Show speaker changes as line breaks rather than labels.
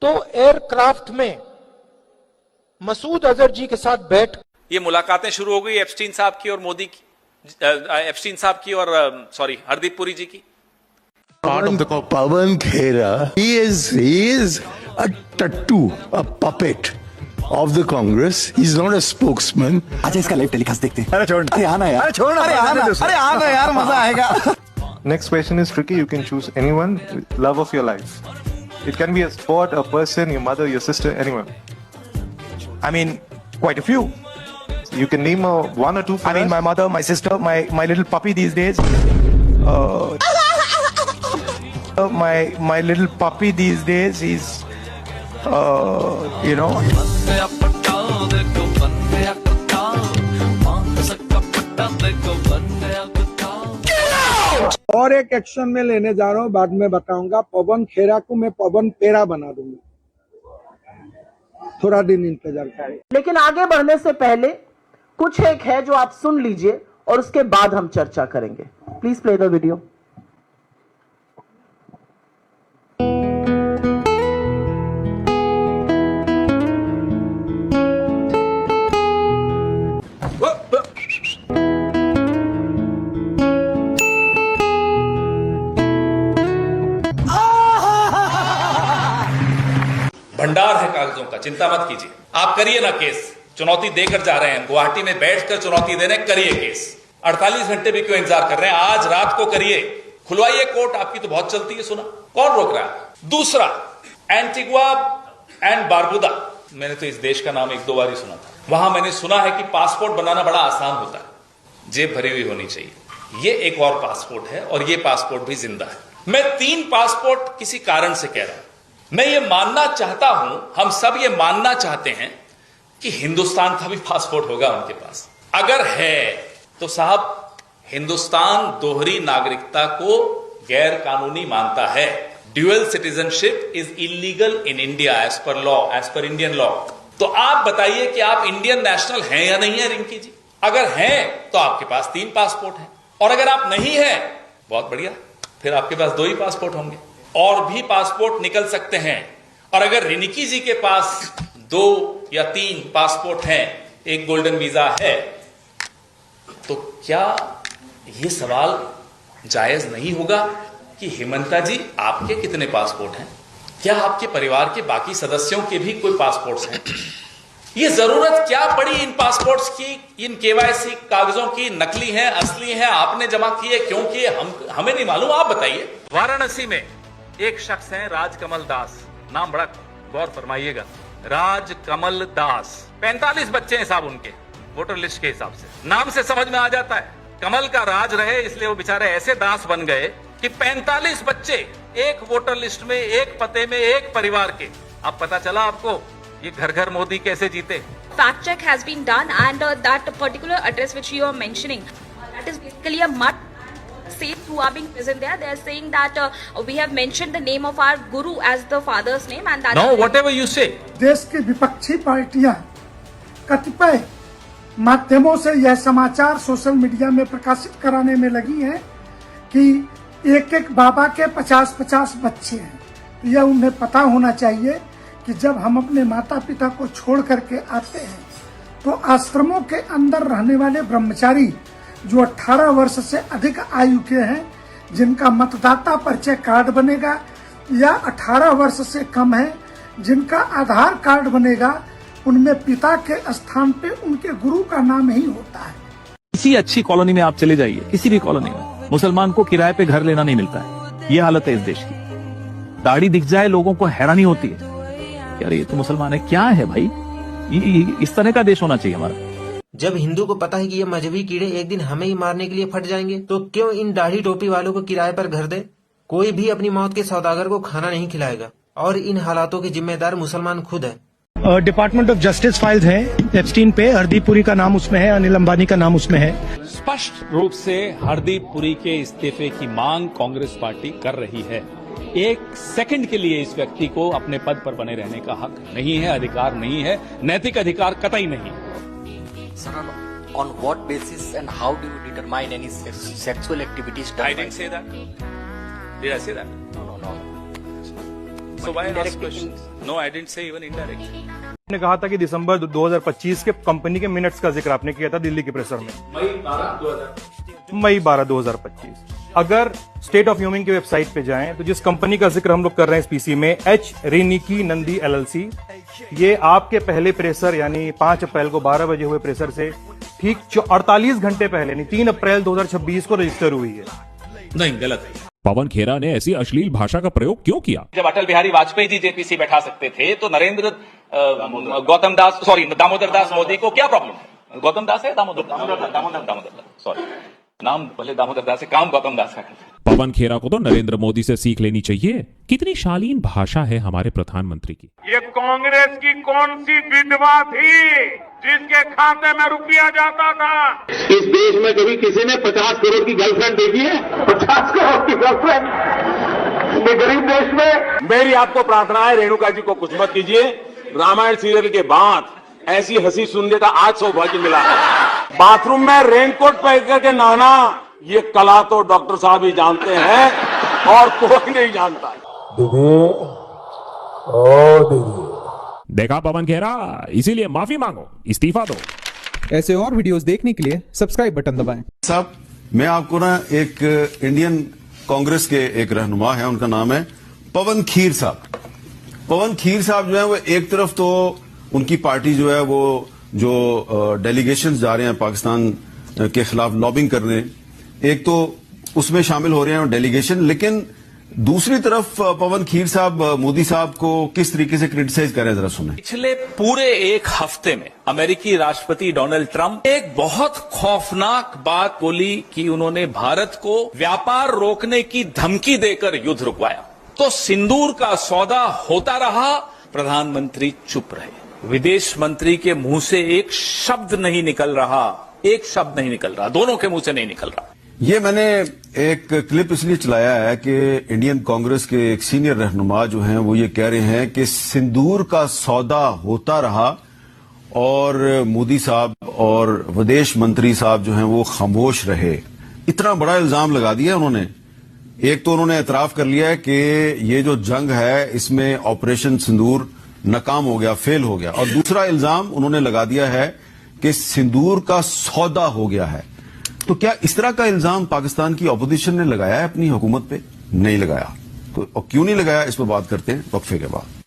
तो एयरक्राफ्ट में मसूद अजहर जी के साथ बैठ
ये मुलाकातें शुरू हो गई एप्स्टीन साहब की और मोदी की, एप्स्टीन साहब की और हरदीप पुरी जी की।
Pawan Khera, he is a tattoo, a puppet of the Congress. He's not a spokesman.
अच्छा इसका लाइव टेलीकास्ट देखते हैं।
अरे छोड़,
अरे आना यार,
अरे छोड़,
अरे आना यार, मजा आएगा।
Next question is tricky. You can choose anyone, love of your life. It can be a sport, a person, your mother, your sister, anyone.
I mean, quite a few.
You can name one or two for
I mean,
us.
my mother, my sister, my little puppy these days. My little puppy these days, he's, you know.
और एक action में लेने जा रहा हूं, बाद में बताऊंगा। पवन खेरा को मैं पवन पेरा बना दूंगा, थोड़ा दिन इंतजार करें।
लेकिन आगे बढ़ने से पहले कुछ एक है जो आप सुन लीजिए और उसके बाद हम चर्चा करेंगे। Please play the video.
भंडार है कागजों का, चिंता मत कीजिए। आप करिए ना केस, चुनौती देकर जा रहे हैं गुवाहाटी में बैठकर चुनौती देने, करिए केस। 48 घंटे भी क्यों इंतजार कर रहे हैं, आज रात को करिए, खुलवाइए कोर्ट। आपकी तो बहुत चलती है, सुना, कौन रोक रहा है। दूसरा, एंटीगुआ एंड बारबुदा, मैंने तो इस देश का नाम 1-2 बार ही सुना था। वहां मैंने सुना है कि पासपोर्ट बनाना बड़ा आसान होता है, जेब भरी हुई होनी चाहिए। ये एक और पासपोर्ट है और ये पासपोर्ट भी जिंदा है। मैं 3 पासपोर्ट किसी कारण से कह रहा हूं। मैं ये मानना चाहता हूं, हम सब ये मानना चाहते हैं कि हिंदुस्तान का भी पासपोर्ट होगा उनके पास। अगर है तो साहब, हिंदुस्तान दोहरी नागरिकता को गैर कानूनी मानता है। Dual citizenship is illegal in India as per law, as per Indian law. तो आप बताइए कि आप इंडियन नेशनल हैं या नहीं है रिंकी जी। अगर हैं तो आपके पास 3 पासपोर्ट हैं, और अगर आप नहीं हैं, बहुत बढ़िया, फिर आपके पास 2 ही पासपोर्ट होंगे, और भी पासपोर्ट निकल सकते हैं। और अगर रिनिकी जी के पास 2 या 3 पासपोर्ट हैं, एक गोल्डन वीजा है, तो क्या यह सवाल जायज नहीं होगा कि हिमंता जी आपके कितने पासपोर्ट हैं? क्या आपके परिवार के बाकी सदस्यों के भी कोई पासपोर्ट्स हैं? ये जरूरत क्या पड़ी इन पासपोर्ट्स की, इन केवाईसी कागजों की? नकली हैं, असली हैं, आपने जमा किए, क्यों किए, हमें नहीं मालूम, आप बताइए। वाराणसी में एक शख्स हैं राजकमल दास, नाम बड़ा गौर फरमाइएगा, राजकमल दास। 45 बच्चे हैं साहब उनके, वोटर लिस्ट के हिसाब से। नाम से समझ में आ जाता है कमल का राज रहे, इसलिए वो बेचारे ऐसे दास बन गए कि 45 बच्चे एक वोटर लिस्ट में, एक पते में, एक परिवार के। अब पता चला आपको ये घर घर मोदी कैसे जीते।
Fact check has been done and that particular address which you are mentioning, that is basically a mud. Saints who are being present there, they are saying that we have mentioned the name of our guru as the father's name and that.
No, whatever you say.
देश की विपक्षी पार्टियां कतिपय माध्यमों से यह समाचार social media में प्रकाशित कराने में लगी हैं कि एक बाबा के 50-50 बच्चे हैं। यह उन्हें पता होना चाहिए कि जब हम अपने माता पिता को छोड़ करके आते हैं तो आश्रमों के अंदर रहने वाले ब्रह्मचारी जो 18 वर्ष से अधिक आयु के हैं, जिनका मतदाता परिचय कार्ड बनेगा, या 18 वर्ष से कम है जिनका आधार कार्ड बनेगा, उनमें पिता के स्थान पे उनके गुरु का नाम ही होता है।
किसी अच्छी कॉलोनी में आप चले जाइए, किसी भी कॉलोनी में मुसलमान को किराए पे घर लेना नहीं मिलता है। ये हालत है इस देश की। दाढ़ी दिख जाए लोगों को हैरानी होती है, यार ये तो मुसलमान है, क्या है भाई? इस तरह का देश होना चाहिए हमारा।
जब हिंदू को पता है कि ये मजहबी कीड़े एक दिन हमें ही मारने के लिए फट जाएंगे, तो क्यों इन दाढ़ी टोपी वालों को किराए पर घर दे? कोई भी अपनी मौत के सौदागर को खाना नहीं खिलाएगा, और इन हालातों के जिम्मेदार मुसलमान खुद है।
डिपार्टमेंट ऑफ जस्टिस फाइल्स है एप्स्टीन पे, हरदीप पुरी का नाम उसमें है, अनिल अंबानी का नाम उसमें है।
स्पष्ट रूप से हरदीप पुरी के इस्तीफे की मांग कांग्रेस पार्टी कर रही है। 1 सेकंड के लिए इस व्यक्ति को अपने पद पर बने रहने का हक नहीं है, अधिकार नहीं है, नैतिक अधिकार कतई नहीं।
Sir, on what basis and how do you determine any sexual activities done?
I didn't say that. Did I say that?
No.
So why ask questions? No, I didn't say even indirectly.
ने कहा था कि दिसंबर 2025 के company के minutes का जिक्र आपने किया था दिल्ली के प्रेसर में। मई 12, 2025। अगर स्टेट ऑफ ह्यूमिंग की वेबसाइट पे जाएं तो जिस कंपनी का जिक्र हम लोग कर रहे हैं इस पीसी में, एच रेनिकी नंदी LLC, ये आपके पहले प्रेसर यानी 5 अप्रैल को 12 बजे हुए प्रेसर से ठीक 48 घंटे पहले यानी 3 अप्रैल 2026 को रजिस्टर हुई है।
नहीं, गलत है।
पवन खेरा ने ऐसी अश्लील भाषा का प्रयोग क्यों किया?
जब अटल बिहारी वाजपेयी जी जेपीसी बैठा सकते थे तो दामोदर दास मोदी को क्या प्रॉब्लम है? गौतम दास है दामोदर दास, सॉरी, नाम भले दामोदर दास है, काम गौतम दास है।
पवन खेरा को तो नरेंद्र मोदी से सीख लेनी चाहिए। कितनी शालीन भाषा है हमारे प्रधानमंत्री की।
ये कांग्रेस की कौन सी विधवा थी जिसके खाते में रुपया जाता था?
इस देश में कभी किसी ने 50 करोड़ की गर्लफ्रेंड देखी है? 50 करोड़ की गर्लफ्रेंड ये गरीब देश में।
मेरी आपको प्रार्थना है, रेणुका जी को कुछ मत कीजिए। रामायण सीरियल के बाद ऐसी हंसी सुनने का आज सौभाग्य मिला। बाथरूम में रेनकोट पहन करके नहाना, ये कला तो डॉक्टर साहब ही जानते हैं और कोई नहीं जानता।
देखा पवन खेरा, इसीलिए माफी मांगो, इस्तीफा दो।
ऐसे और वीडियोस देखने के लिए सब्सक्राइब बटन दबाएं।
साहब, मैं आपको ना एक इंडियन कांग्रेस के एक रहनुमा है, उनका नाम है पवन खीर साहब। पवन खीर साहब जो है वो एक तरफ तो उनकी पार्टी जो है वो जो डेलीगेशंस जा रहे हैं पाकिस्तान के खिलाफ लॉबिंग करने, एक तो उसमें शामिल हो रहे हैं डेलीगेशन, लेकिन दूसरी तरफ पवन खीर साहब मोदी साहब को किस तरीके से क्रिटिसाइज कर रहे हैं, जरा सुने।
पिछले पूरे एक हफ्ते में अमेरिकी राष्ट्रपति डोनाल्ड ट्रंप एक बहुत खौफनाक बात बोली कि उन्होंने भारत को व्यापार रोकने की धमकी देकर युद्ध रुकवाया। तो सिंदूर का सौदा होता रहा, प्रधानमंत्री चुप रहे। विदेश मंत्री के मुंह से एक शब्द नहीं निकल रहा, एक शब्द नहीं निकल रहा, दोनों के मुंह से नहीं निकल रहा।
ये मैंने एक क्लिप इसलिए चलाया है कि इंडियन कांग्रेस के एक सीनियर रहनुमा जो हैं वो ये कह रहे हैं कि सिंदूर का सौदा होता रहा और मोदी साहब और विदेश मंत्री साहब जो हैं वो खामोश रहे। इतना बड़ा इल्जाम लगा दिया उन्होंने। एक तो उन्होंने एतराफ कर लिया है कि ये जो जंग है इसमें ऑपरेशन सिंदूर नाकाम हो गया, फेल हो गया, और दूसरा इल्जाम उन्होंने लगा दिया है कि सिंदूर का सौदा हो गया है। तो क्या इस तरह का इल्जाम पाकिस्तान की ऑपोजिशन ने लगाया है अपनी हुकूमत पे? नहीं लगाया। तो क्यों नहीं लगाया, इस पर बात करते हैं वक्फे के बाद।